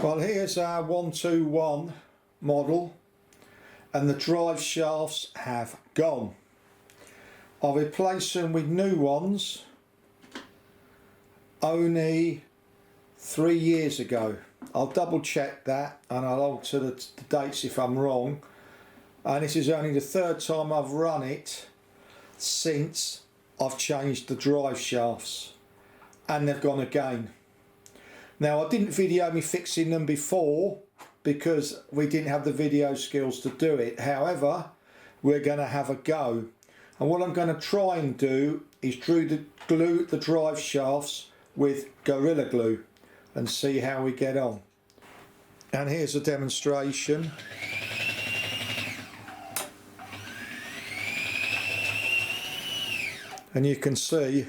Well, here's our 121 model and the drive shafts have gone. I'll replace them with new ones only 3 years ago. I'll double check that and I'll alter the dates if I'm wrong. And this is only the third time I've run it since I've changed the drive shafts, and they've gone again. Now, I didn't video me fixing them before because we didn't have the video skills to do it. However, we're going to have a go, and what I'm going to try and do is glue the drive shafts with Gorilla Glue and see how we get on. And here's a demonstration. And you can see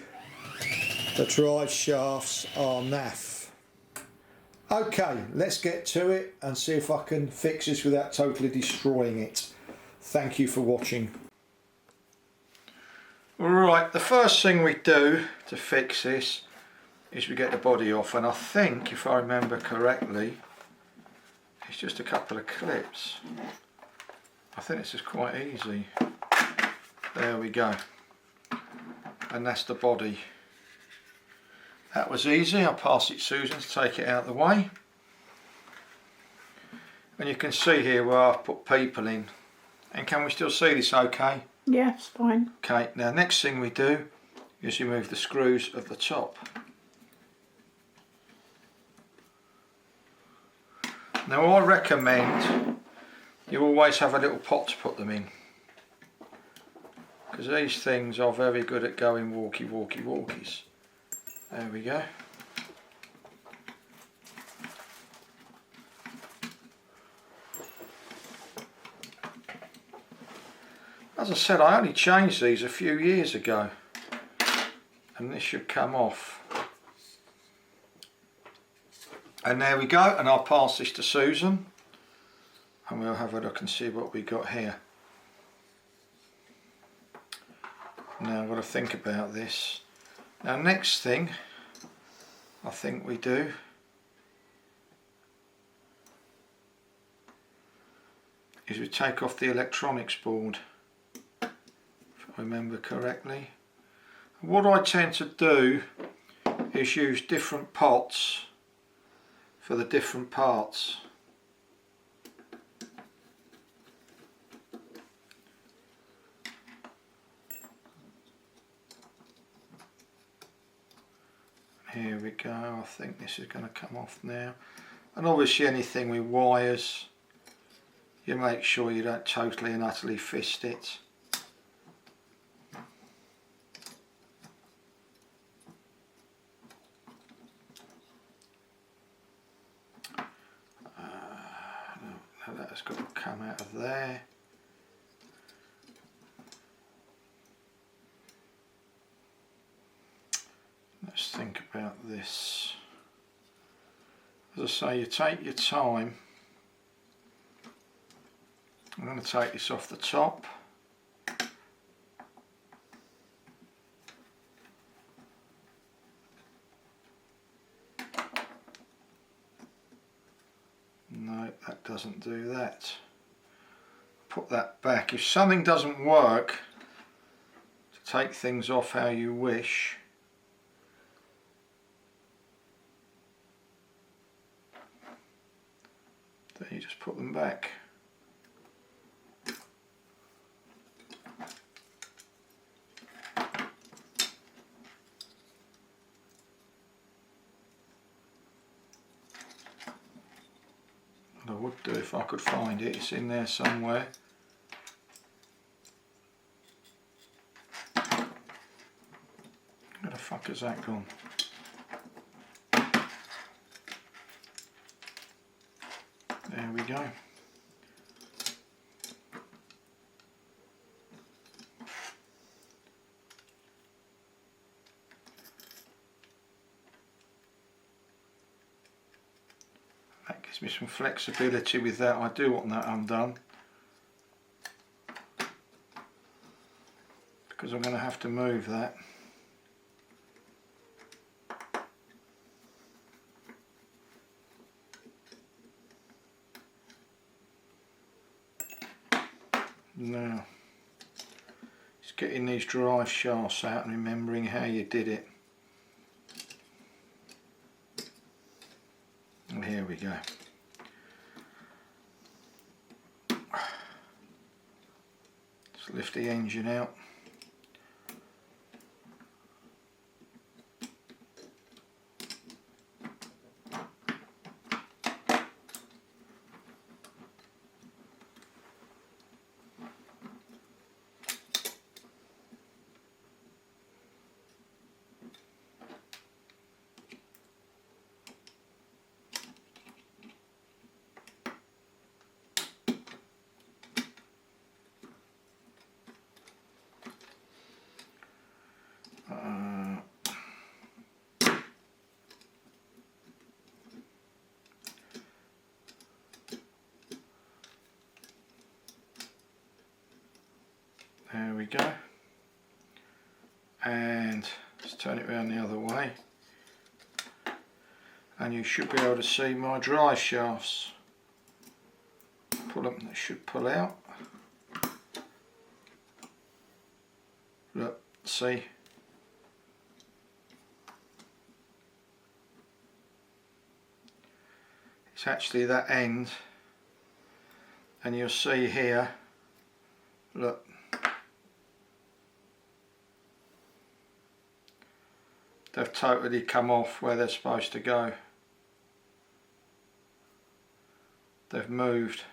the drive shafts are naff. Okay, let's get to it and see if I can fix this without totally destroying it. Thank you for watching. Right, the first thing we do to fix this is we get the body off, and I think, if I remember correctly, it's just a couple of clips. I think this is quite easy. There we go. And that's the body. That was easy. I'll pass it to Susan to take it out of the way. And you can see here where I've put people in. And can we still see this okay? Yeah, it's fine. Okay, now next thing we do is remove the screws of the top. Now I recommend you always have a little pot to put them in, because these things are very good at going walkies. There we go. As I said, I only changed these a few years ago, and this should come off. And there we go, and I'll pass this to Susan and we'll have a look and see what we got here. Now I've got to think about this. Now next thing I think we do is we take off the electronics board, if I remember correctly. What I tend to do is use different pots for the different parts. Here we go. I think this is going to come off now. And obviously anything with wires, you make sure you don't totally and utterly fist it. That's got to come out of there. Let's think about this. As I say, you take your time. I'm going to take this off the top. No, that doesn't do that. Put that back. If something doesn't work, to take things off how you wish, then you just put them back. What I would do if I could find it, it's in there somewhere. Where the fuck has that gone? There we go. That gives me some flexibility with that. I do want that undone, because I'm going to have to move that. Now, it's getting these drive shafts out and remembering how you did it. And here we go. Let's lift the engine out. There we go, and let's turn it around the other way, and you should be able to see my drive shafts. Pull them, they should pull out. Look, see? It's actually that end, and you'll see here, look, they've totally come off where they're supposed to go. They've moved.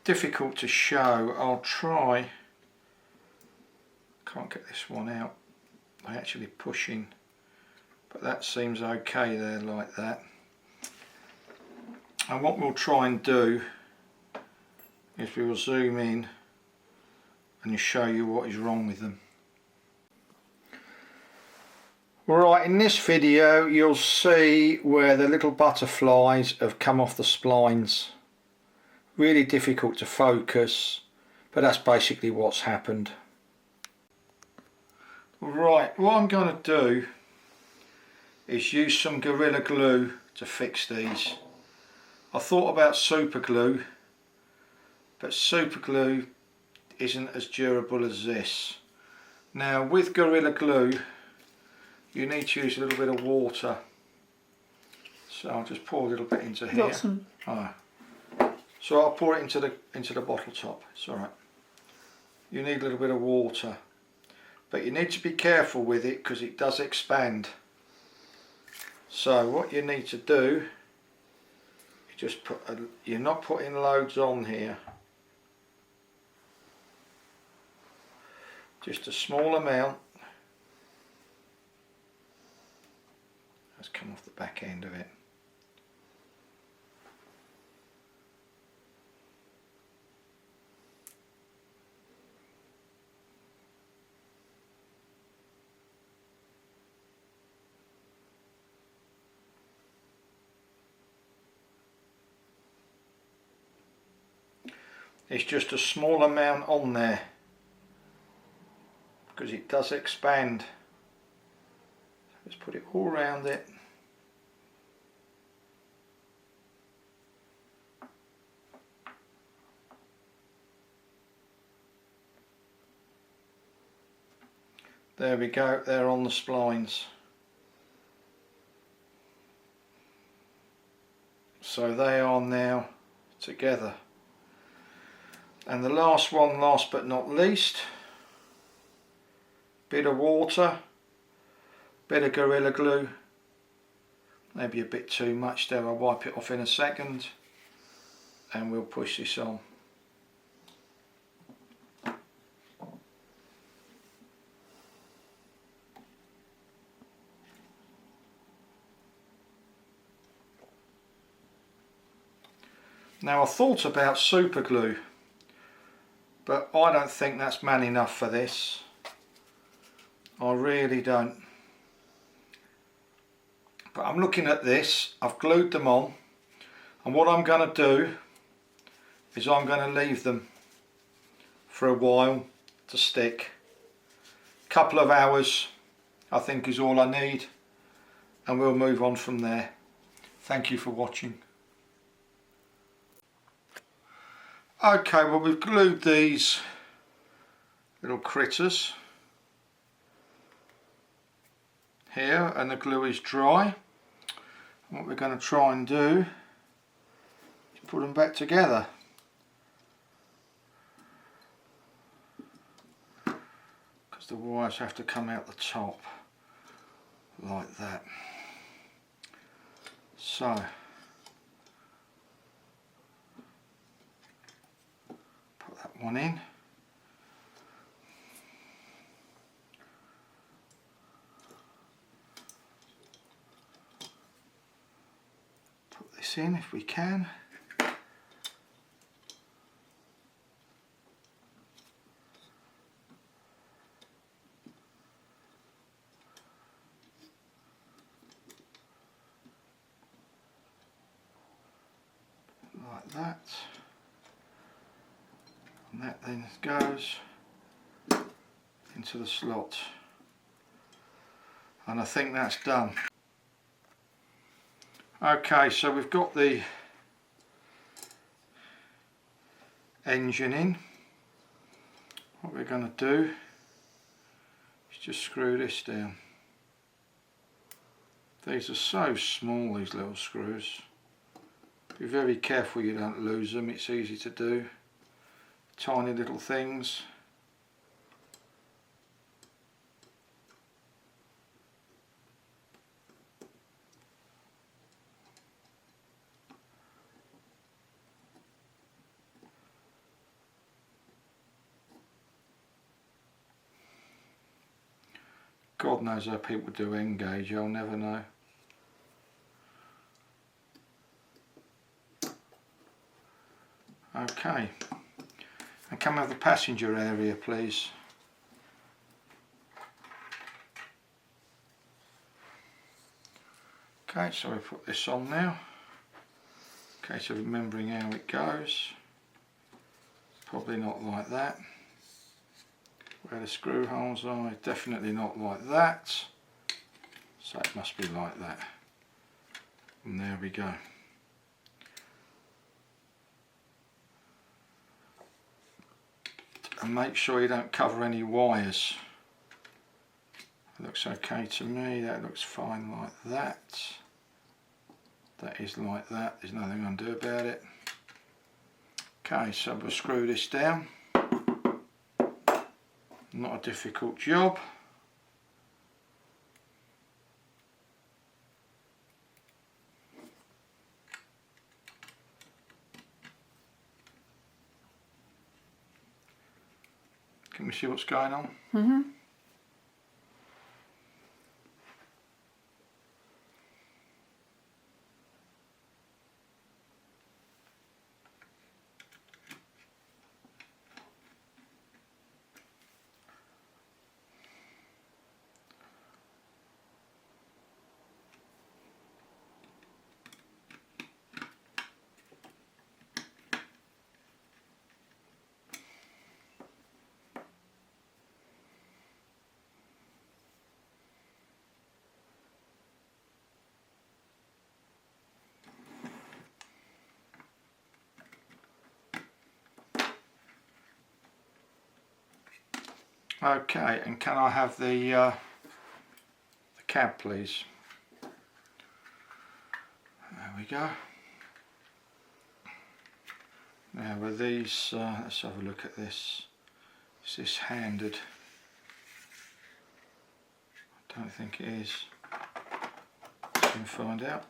Difficult to show. I'll try. Can't get this one out. I'm actually pushing, but that seems okay there like that. And what we'll try and do is we will zoom in and show you what is wrong with them. Right, in this video you'll see where the little butterflies have come off the splines. Really difficult to focus, but that's basically what's happened. Right, what I'm going to do is use some Gorilla Glue to fix these. I thought about super glue, but super glue isn't as durable as this. Now with Gorilla Glue you need to use a little bit of water, so I'll just pour a little bit into here. Got some. So I'll pour it into the bottle top. It's all right. You need a little bit of water, but you need to be careful with it because it does expand. So what you need to do, you just you're not putting loads on here. Just a small amount. Let's come off the back end of it. It's just a small amount on there because it does expand. Let's put it all around it. There we go, they're on the splines. So they are now together. And the last one, last but not least, bit of water, bit of Gorilla Glue, maybe a bit too much there, I'll wipe it off in a second, and we'll push this on. Now I thought about super glue, but I don't think that's man enough for this. I really don't. But I'm looking at this, I've glued them on, and what I'm going to do is I'm going to leave them for a while to stick. A couple of hours I think is all I need, and we'll move on from there. Thank you for watching. Okay, well we've glued these little critters here and the glue is dry. And what we're going to try and do is put them back together. Because the wires have to come out the top like that. So put that one in. Put this in if we can. Like that, and that then goes into the slot, and I think that's done. Okay, so we've got the engine in. What we're going to do is just screw this down. These are so small, these little screws. Be very careful you don't lose them, it's easy to do. Tiny little things. God knows how people do engage, I'll never know. Okay, and come out the passenger area please. Okay, so we put this on now. Okay, so remembering how it goes. Probably not like that. Where the screw holes are, definitely not like that. So it must be like that. And there we go. And make sure you don't cover any wires. It looks okay to me, that looks fine like that. That is like that, there's nothing I can do about it. Okay, so we'll screw this down. Not a difficult job. Can we see what's going on? Mm-hmm. Okay, and can I have the cab please? There we go. Now with these, let's have a look at this. Is this handed? I don't think it is. Soon find out.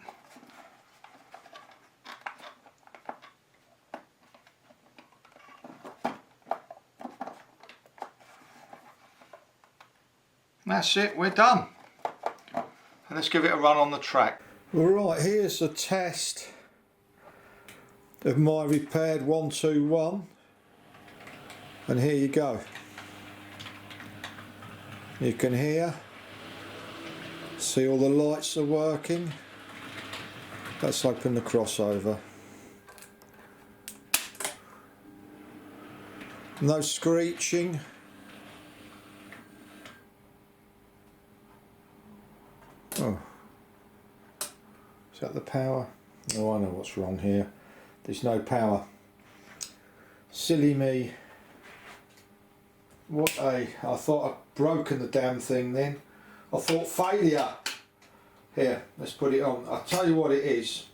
That's it, we're done. And let's give it a run on the track. Right, here's the test of my repaired 121. And here you go. You can hear, see all the lights are working. Let's open the crossover. No screeching. Oh, is that the power? Oh, I know what's wrong here. There's no power. Silly me. I thought I'd broken the damn thing then. I thought failure. Here, let's put it on. I'll tell you what it is.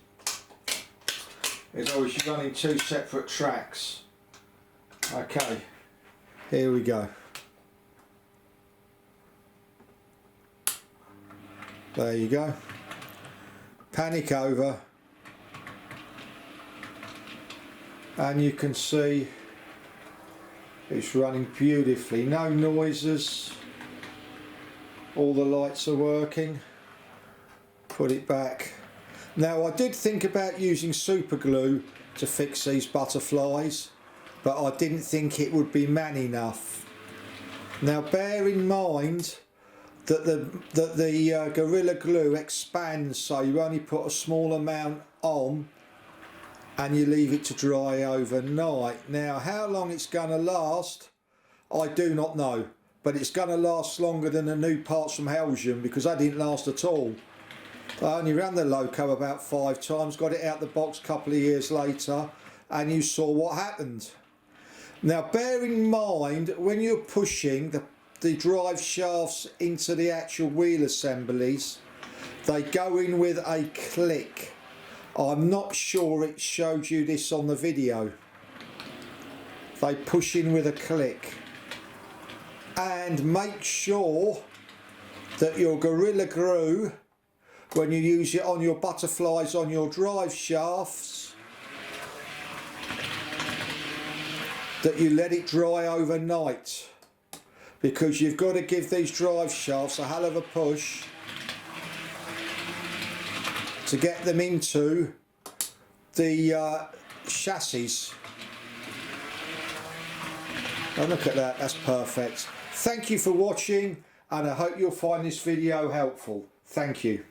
It's always you're running two separate tracks. Okay, here we go. There you go. Panic over. And you can see it's running beautifully. No noises. All the lights are working. Put it back. Now I did think about using super glue to fix these butterflies, but I didn't think it would be man enough. Now bear in mind that the Gorilla Glue expands, so you only put a small amount on and you leave it to dry overnight. Now how long it's going to last I do not know, but it's going to last longer than the new parts from Highland, because that didn't last at all. I only ran the loco about 5 times, got it out the box a couple of years later, and you saw what happened. Now bear in mind, when you're pushing the drive shafts into the actual wheel assemblies, they go in with a click. I'm not sure it showed you this on the video. They push in with a click. And make sure that your Gorilla Glue, when you use it on your butterflies on your drive shafts, that you let it dry overnight, because you've got to give these drive shafts a hell of a push to get them into the chassis. Oh, look at that, that's perfect. Thank you for watching, and I hope you'll find this video helpful. Thank you.